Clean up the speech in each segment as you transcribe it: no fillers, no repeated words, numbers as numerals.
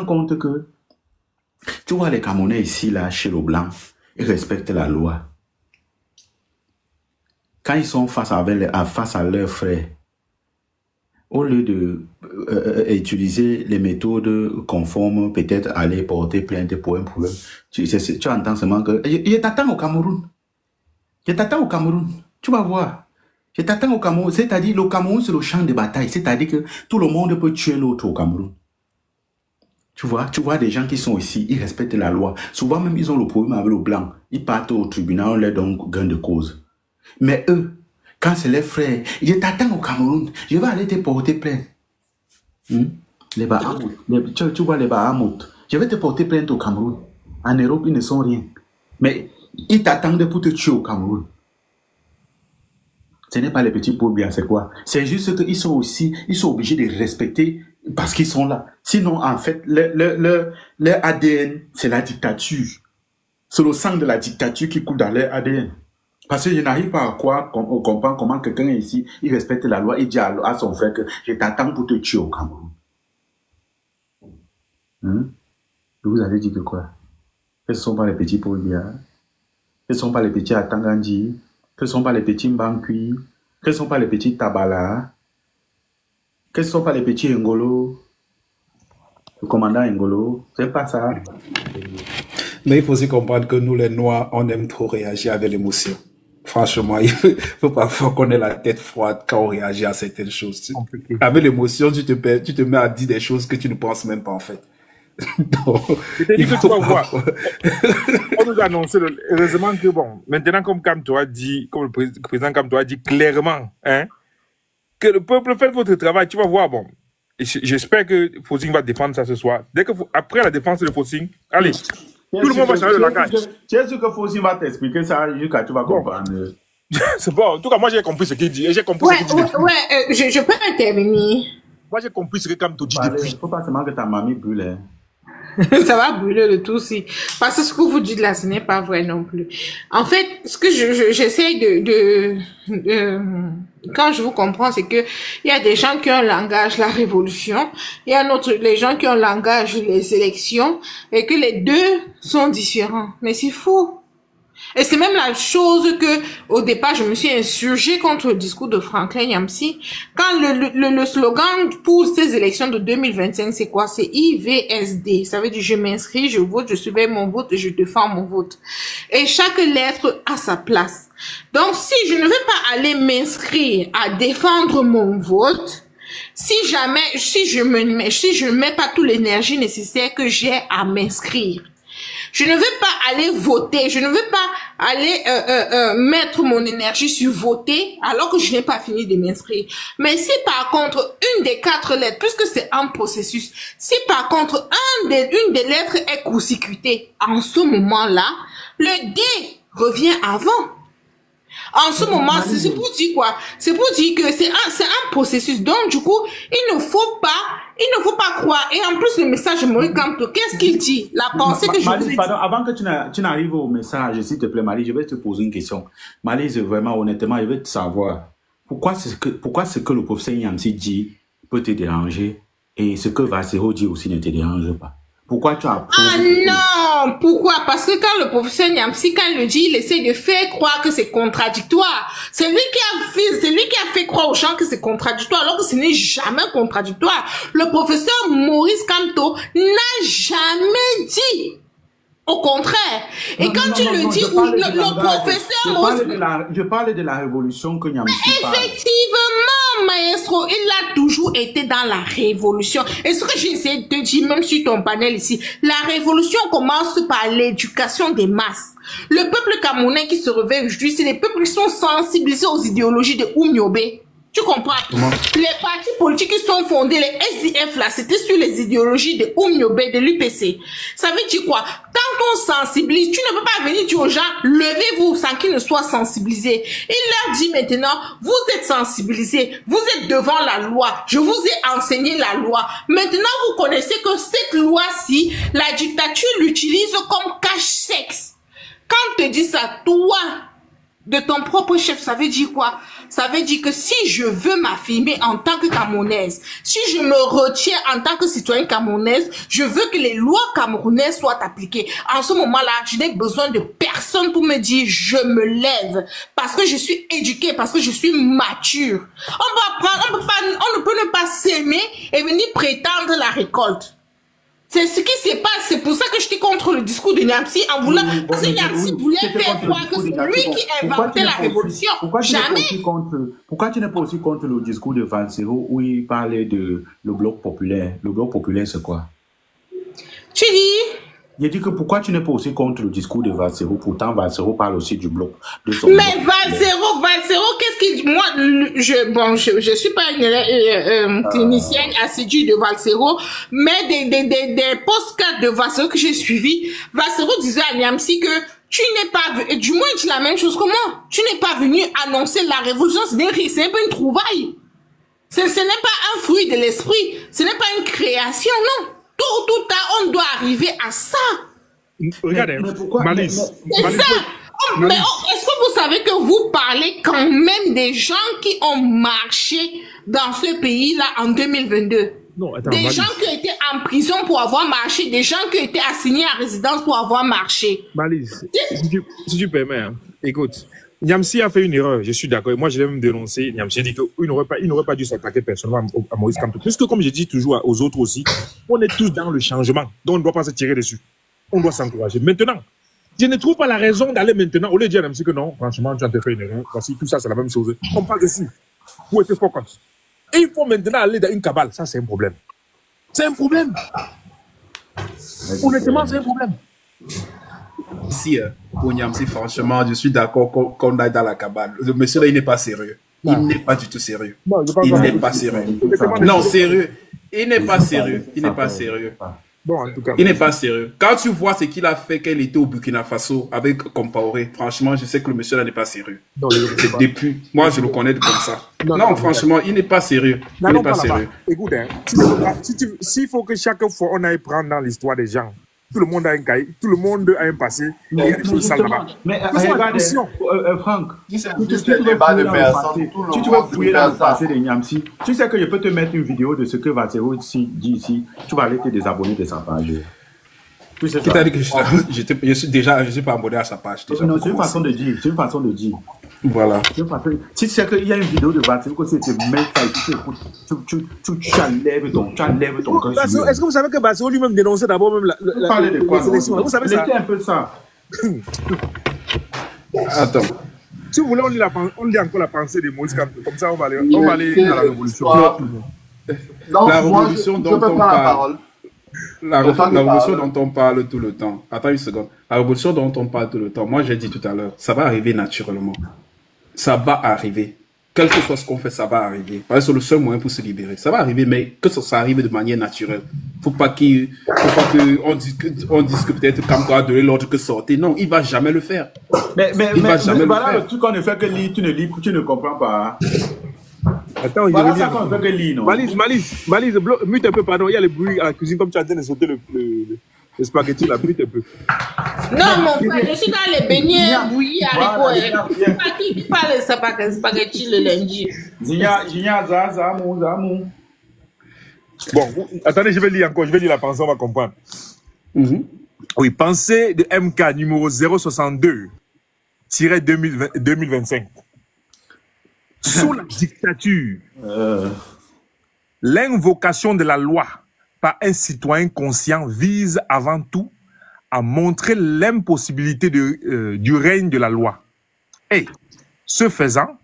rends compte que, tu vois les Camerounais ici, là, chez les Blancs, ils respectent la loi. Quand ils sont face à leurs frères, au lieu de utiliser les méthodes conformes, peut-être aller porter plainte pour un problème, tu entends seulement que je t'attends au Cameroun. Je t'attends au Cameroun. Tu vas voir. Je t'attends au Cameroun. C'est-à-dire, le Cameroun, c'est le champ de bataille. C'est-à-dire que tout le monde peut tuer l'autre au Cameroun. Tu vois des gens qui sont ici, ils respectent la loi. Souvent même, ils ont le problème avec le blanc. Ils partent au tribunal, on leur donne gain de cause. Mais eux, quand c'est les frères, je t'attends au Cameroun, je vais aller te porter plainte. Les Bahamout, tu vois les Bahamout, je vais te porter plainte au Cameroun. En Europe, ils ne sont rien. Mais ils t'attendent pour te tuer au Cameroun. Ce n'est pas les petits pauvres, c'est quoi? C'est juste qu'ils sont aussi, ils sont obligés de respecter parce qu'ils sont là. Sinon, en fait, leur ADN, c'est la dictature. C'est le sang de la dictature qui coule dans leur ADN. Parce que je n'arrive pas à comprendre comment quelqu'un ici, il respecte la loi et dit à son frère que je t'attends pour te tuer au Cameroun. Vous avez dit que quoi? Que ce ne sont pas les petits Paul-Bia, que ce ne sont pas les petits Atangandi, que ce ne sont pas les petits Mbankui, que ce ne sont pas les petits Tabala, que ce ne sont pas les petits Ngolo, le commandant Ngolo, c'est pas ça. Mais il faut aussi comprendre que nous, les Noirs, on aime trop réagir avec l'émotion. Franchement, il faut parfois qu'on ait la tête froide quand on réagit à certaines choses. Avec l'émotion, tu te mets à dire des choses que tu ne penses même pas, en fait. Donc, il faut voir. On nous a annoncé, heureusement que bon, maintenant, comme le président Kamto a dit clairement, hein, que le peuple fait votre travail, tu vas voir, bon. J'espère que Fossing va défendre ça ce soir. Après la défense de Fossing, allez. Tout le monde va changer de langage. Tu es sûr que Fossing va t'expliquer ça jusqu'à tu vas comprendre. C'est bon. En tout cas, moi, j'ai compris ce qu'il dit. J'ai compris ce qu'il dit. Je peux intervenir. Moi, j'ai compris ce que Kamto dit depuis. Il ne faut pas seulement que ta mamie brûle. Ça va brûler le tout aussi. Parce que ce que vous dites là, ce n'est pas vrai non plus. En fait, ce que j'essaie quand je vous comprends, c'est que il y a des gens qui ont un langage la révolution, il y a les gens qui ont un langage les élections, et que les deux sont différents. Mais c'est faux. Et c'est même la chose que, au départ, je me suis insurgée contre le discours de Franklin Yamsi. Quand le slogan pour ces élections de 2025, c'est quoi? C'est IVSD. Ça veut dire je m'inscris, je vote, je surveille mon vote et je défends mon vote. Et chaque lettre a sa place. Donc, si je ne veux pas aller m'inscrire à défendre mon vote, si je mets pas toute l'énergie nécessaire que j'ai à m'inscrire, je ne veux pas aller voter, je ne veux pas aller mettre mon énergie sur voter alors que je n'ai pas fini de m'inscrire. Mais si par contre, une des 4 lettres, puisque c'est un processus, si par contre, une des lettres est court-circuitée, en ce moment-là, le D revient avant. En ce moment, c'est pour dire quoi? C'est pour dire que c'est un processus. Donc, du coup, il ne faut pas croire. Et en plus, le message de Maurice Kamto, qu'est-ce qu'il dit? La pensée que je vous ai dit. Pardon, avant que tu n'arrives au message, s'il te plaît, Marie, je vais te poser une question. Marie, vraiment, honnêtement, je veux te savoir. Pourquoi ce que le professeur Yamsi dit peut te déranger et ce que Vassero dit aussi ne te dérange pas? Pourquoi tu as... Ah non! Pourquoi? Parce que quand le professeur Yamsi, quand il le dit, il essaie de faire croire que c'est contradictoire. C'est lui qui a fait croire aux gens que c'est contradictoire, alors que ce n'est jamais contradictoire. Le professeur Maurice Kamto n'a jamais dit. Au contraire. Et quand tu le dis, le professeur Maurice... Je parle de la révolution que Yamsi parle. Effectivement, maestro, il a toujours été dans la révolution. Et ce que j'essaie de te dire, même sur ton panel ici, la révolution commence par l'éducation des masses. Le peuple camerounais qui se réveille aujourd'hui, c'est les peuples qui sont sensibilisés aux idéologies de Oumiobe. Tu comprends? Les partis politiques qui sont fondés, les SDF là, c'était sur les idéologies de Oumiobe, de l'UPC. Ça veut dire quoi? Tant qu'on sensibilise, tu ne peux pas venir dire aux gens, levez-vous sans qu'ils ne soient sensibilisés. Il leur dit maintenant, vous êtes sensibilisés, vous êtes devant la loi, je vous ai enseigné la loi. Maintenant, vous connaissez que cette loi-ci, la dictature l'utilise comme cache-sexe. Quand on te dit ça, toi, de ton propre chef, ça veut dire quoi? Ça veut dire que si je veux m'affirmer en tant que Camerounaise, si je me retiens en tant que citoyenne camerounaise, je veux que les lois camerounaises soient appliquées. En ce moment-là, je n'ai besoin de personne pour me dire je me lève parce que je suis éduquée, parce que je suis mature. On ne peut ne pas s'aimer et venir prétendre la récolte. C'est ce qui se passe. C'est pour ça que je suis contre le discours de Niamsi en voulant. Parce que Niamsi voulait faire croire que c'est lui qui inventait la révolution. Jamais. Pourquoi tu n'es pas aussi contre le discours de Valsero où il parlait de le bloc populaire? Le bloc populaire, c'est quoi? Tu dis? Il dit que pourquoi tu n'es pas aussi contre le discours de Valsero? Pourtant, Valsero parle aussi du bloc. Mais Valsero, qu'est-ce qu'il dit? Moi, je suis pas une clinicienne assidue de Valsero, mais des postcards de Valsero que j'ai suivis, Valsero disait à Niamsi que tu n'es pas, du moins il dit la même chose que moi. Tu n'es pas venu annoncer la révolution, c'est un peu une trouvaille. Ce n'est pas un fruit de l'esprit, ce n'est pas une création, non. Tôt ou tout tard, on doit arriver à ça. Regardez, Malice. C'est ça. Mais est-ce que vous savez que vous parlez quand même des gens qui ont marché dans ce pays-là en 2022? Non, attends, des Malice. gens qui ont été en prison pour avoir marché, des gens qui ont été assignés à résidence pour avoir marché. Malice, si tu permets, hein, écoute. Niamsi a fait une erreur, je suis d'accord. Moi, je l'ai même dénoncé. Niamsi a dit qu'il n'aurait pas dû s'attaquer personnellement à Maurice Kamto. Puisque, comme je dis toujours aux autres aussi, on est tous dans le changement. Donc, on ne doit pas se tirer dessus. On doit s'encourager. Maintenant, je ne trouve pas la raison d'aller maintenant, au lieu de dire à Niamsi que non, franchement, tu as fait une erreur. Voici, tout ça, c'est la même chose. On parle dessus. Pour être focus. Et il faut maintenant aller dans une cabale. Ça, c'est un problème. C'est un problème. Honnêtement, c'est un problème. Si, pour Niamsi, franchement, je suis d'accord qu'on aille dans la cabane. Le monsieur là, il n'est pas sérieux. Il n'est pas du tout sérieux. Il n'est pas sérieux. Non, sérieux. Il n'est pas sérieux. Il n'est pas sérieux. Bon, en tout cas. Il n'est pas sérieux. Quand tu vois ce qu'il a fait quand il était au Burkina Faso avec Compaoré, franchement, je sais que le monsieur là n'est pas sérieux. C'est depuis. Moi, je le connais comme ça. Non, franchement, il n'est pas sérieux. Il n'est pas sérieux. Écoute, hein, s'il faut que chaque fois on aille prendre dans l'histoire des gens, tout le monde a un cahier, tout le monde a un passé, il y a des choses sales là-bas. Mais regarde, Franck, si tu veux fouiller dans le passé de Niamsi, tu sais que je peux te mettre une vidéo de ce que Valsero dit ici, tu vas aller te désabonner de sa page. Qui t'a dit que je suis pas abonné à sa page? Non, c'est une façon de dire, c'est une façon de dire. Voilà. Si tu sais qu'il y a une vidéo de Valsero que tu mets ça, tu enlèves ton cœur. Est-ce que vous savez que Valsero lui-même dénonçait d'abord même la sélection? Vous savez ça? Un peu ça. Attends. Si vous voulez, on lit encore la pensée de Maurice Kamto. Comme ça, on va aller dans la révolution. La révolution dont on parle. La révolution dont on parle tout le temps. Attends une seconde. La révolution dont on parle tout le temps, moi j'ai dit tout à l'heure, ça va arriver naturellement. Ça va arriver. Quel que soit ce qu'on fait, ça va arriver. Parce que c'est le seul moyen pour se libérer. Ça va arriver, mais que ça arrive de manière naturelle. Faut pas qu'on dise que peut-être Kamto a donné l'ordre que sortez. Non, il va jamais le faire. Mais voilà le truc qu'on ne fait que lire, tu ne comprends pas. Attends, voilà ça qu'on fait que lire, non? Malise, mute un peu, pardon. Il y a le bruit à la cuisine, comme tu as en train de sauter le spaghetti, là, mute un peu. Non, mon frère, je suis dans les beignets bouillis haricots. Qui parle de spaghetti le lundi? Bon, attendez, je vais lire encore, je vais lire la pensée, on va comprendre. Oui, pensée de MK numéro 062-2025. Sous la dictature, l'invocation de la loi par un citoyen conscient vise avant tout à montrer l'impossibilité du règne de la loi. Et, ce faisant,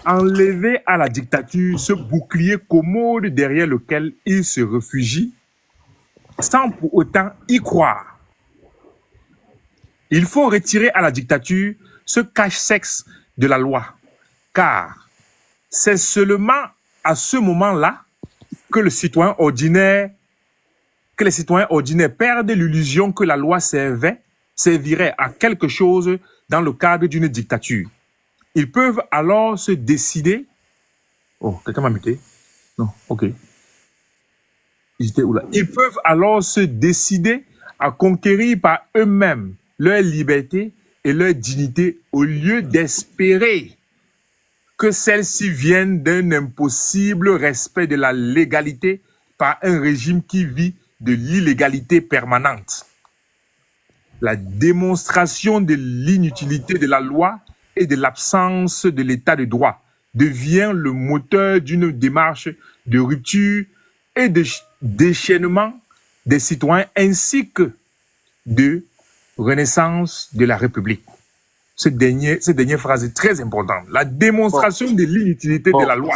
enlever à la dictature ce bouclier commode derrière lequel il se réfugie, sans pour autant y croire. Il faut retirer à la dictature ce cache-sexe de la loi, car c'est seulement à ce moment-là que les citoyens ordinaires perdent l'illusion que la loi servirait à quelque chose dans le cadre d'une dictature. Ils peuvent alors se décider... Oh, quelqu'un m'a muté? Non, ok. Ils peuvent alors se décider à conquérir par eux-mêmes leur liberté et leur dignité au lieu d'espérer que celles-ci viennent d'un impossible respect de la légalité par un régime qui vit de l'illégalité permanente. La démonstration de l'inutilité de la loi et de l'absence de l'état de droit devient le moteur d'une démarche de rupture et de déchaînement des citoyens ainsi que de renaissance de la République. Cette dernière phrase est très importante. La démonstration de l'inutilité de la loi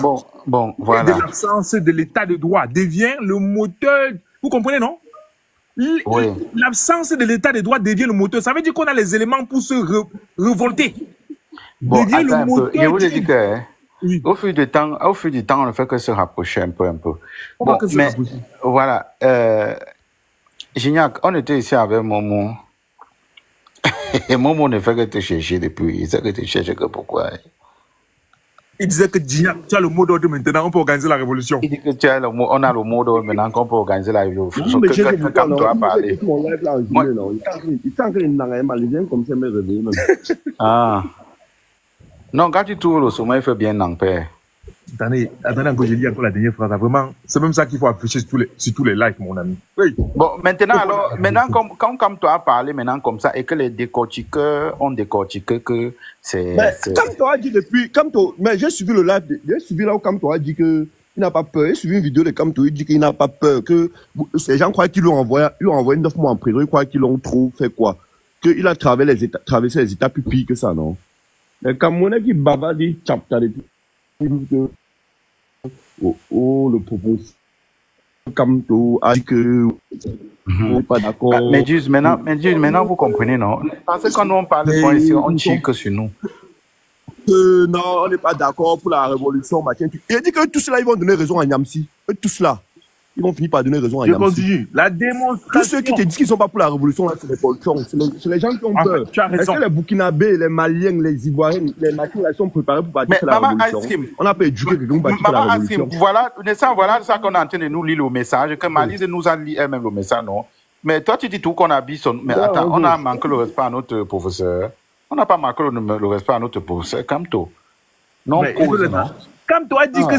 voilà. et de l'absence de l'état de droit devient le moteur. Vous comprenez, non? Oui. L'absence de l'état de droit devient le moteur. Ça veut dire qu'on a les éléments pour se révolter. Bon, devient le moteur. je vous ai dit que oui. Au fil du temps, on ne fait que se rapprocher un peu. Bon, mais voilà. Gignac, on était ici avec Momo. Et Momo ne fait que te chercher depuis. Il sait que tu cherches que pourquoi. Il disait que Gignac, tu as le mot d'ordre maintenant, on peut organiser la révolution. Il dit que on a le mot d'ordre maintenant qu'on peut organiser la révolution. Non, mais je sais pas, non. Mon live là en juillet, non. Il sent qu'il n'a rien mal. Il vient comme ça me réveiller même. Ah. Non, quand tu trouves le sommeil, il fait bien en paix. Attendez, encore, j'ai dit encore la dernière phrase. Vraiment, c'est même ça qu'il faut afficher sur tous les lives, mon ami. Oui. Bon, maintenant, comme tu as parlé maintenant comme ça, et que les décortiqueurs ont décortiqué que c'est... Comme tu as dit depuis... Mais j'ai suivi le live, j'ai suivi là où comme tu as dit qu'il n'a pas peur. J'ai suivi une vidéo de comme tu as dit qu'il n'a pas peur, que ces gens croient qu'ils l'ont envoyé 9 mois en prison, ils croient qu'ils l'ont trop fait quoi. Qu'il a traversé les états plus pires que ça, non? Mais quand mon qui bavarde, il chapta depuis... le propos comme tu as dit que on n'est pas d'accord. Mais juste maintenant vous comprenez, non? Parce que quand on parle de ça ici, on tire que sur nous. Non, on n'est pas d'accord pour la révolution, machin. Il dit que tout cela, ils vont donner raison à Niamsi. Tout cela, ils vont finir par donner raison à Niamsi. Je continue. La démonstration. Tous ceux qui te disent qu'ils ne sont pas pour la révolution, là, c'est les poltrons. C'est les gens qui ont peur. Est-ce que les Burkinabés, les Maliens, les Ivoiriens, les Maquis, ils sont préparés pour bâtir la révolution? On n'a pas éduqué quelqu'un pour bâtir la révolution. Voilà ça qu'on est en train de nous lire le message, que Malise nous a lu elle-même le message, non? Mais toi, tu dis tout qu'on habille son... Mais attends, on a manqué le respect à notre professeur. On n'a pas manqué le respect à notre professeur, comme toi. Non, cause, non? Comme tu as dit que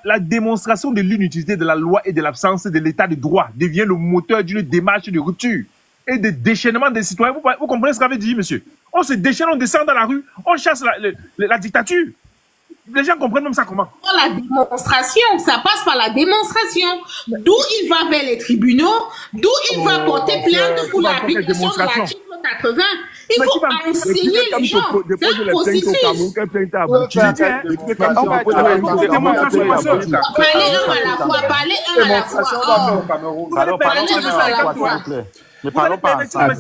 la démonstration de l'inutilité de la loi et de l'absence de l'état de droit devient le moteur d'une démarche de rupture et de déchaînement des citoyens. Vous comprenez ce qu'avait dit, monsieur? On se déchaîne, on descend dans la rue, on chasse la dictature. Les gens comprennent même ça comment? La démonstration, ça passe par la démonstration. D'où il va vers les tribunaux, d'où il va porter plainte pour l'application de l'article 80. Il faut enseigner les gens. C'est un processus. Parler un à la fois. Ne parlons pas ensemble.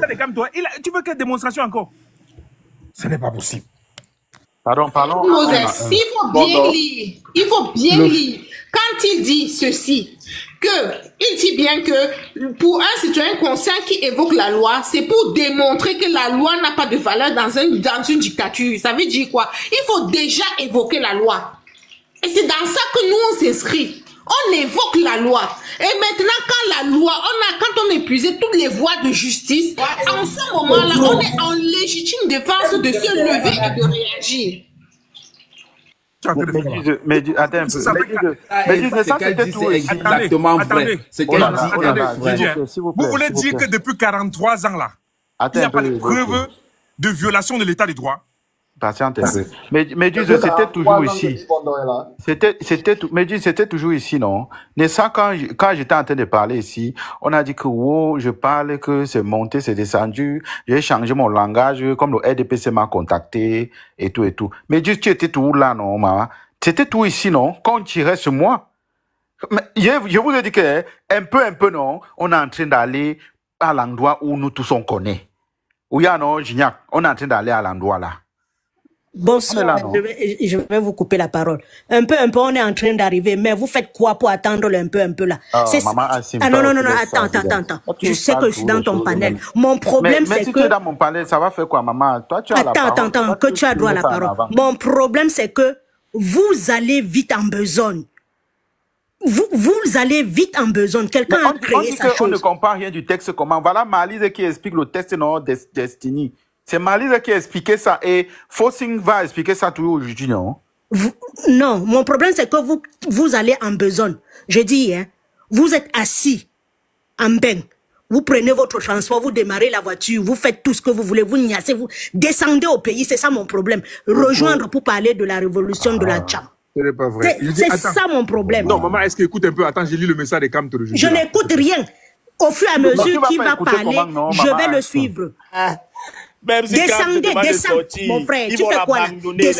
Tu veux quelle démonstration encore? Ce n'est pas possible. Pardon. Moses, il faut bien lire. Il faut bien lire. Quand il dit ceci, il dit bien que pour un citoyen conscient qui évoque la loi, c'est pour démontrer que la loi n'a pas de valeur dans une dictature. Ça veut dire quoi? Il faut déjà évoquer la loi. Et c'est dans ça que nous on s'inscrit. On évoque la loi. Et maintenant, quand la loi, quand on épuisait toutes les voies de justice, en ce moment-là, on est en légitime défense de se lever et de réagir. Mais attends un peu. Mais ça, c'était tout. C'est exactement vrai. C'est qu'elle dit est vrai. Vous voulez dire que depuis 43 ans, là, il n'y a pas de preuve de violation de l'état de droit? Patiente un peu. Mais Dieu, c'était toujours ici. C'était toujours ici, non? Mais ça, quand j'étais en train de parler ici, on a dit que, je parle, que c'est monté, c'est descendu, j'ai changé mon langage, comme le RDPC m'a contacté, et tout. Mais Dieu, tu étais toujours là, non, maman? C'était tout ici, non? Quand on tirait sur moi. Mais je vous ai dit que, un peu, non, on est en train d'aller à l'endroit où nous tous on connaît. Oui, non, Gignac, on est en train d'aller à l'endroit là. Bonsoir, je vais vous couper la parole. Un peu, on est en train d'arriver, mais vous faites quoi pour attendre le un peu là? Non, attends. Je sais que je suis dans ton panel. Mon problème, c'est que... Mais si tu es dans mon panel, ça va faire quoi, maman? Toi, tu as la parole. Attends, que tu as droit à la parole. Mon problème, c'est que vous allez vite en besogne. Vous allez vite en besogne. Quelqu'un a créé sa chose. On ne comprend rien du texte comment. Voilà Malise qui explique le texte non Destiny. C'est Malise qui a expliqué ça et Fossing va expliquer ça tout aujourd'hui, non? Non, mon problème, c'est que vous allez en besogne. Je dis, hein, vous êtes assis en bain. Vous prenez votre transport, vous démarrez la voiture, vous faites tout ce que vous voulez, vous niassez, vous descendez au pays, c'est ça mon problème. Rejoindre pour parler de la révolution de la Tcham. Ce n'est pas vrai. C'est ça mon problème. Non, maman, est-ce que écoute un peu? Attends, j'ai lu le message de Kamto. Je n'écoute rien. Au fur et à mesure qu'il va parler, je vais le suivre. Même si descendez, mon frère. Tu fais quoi là? Descendez.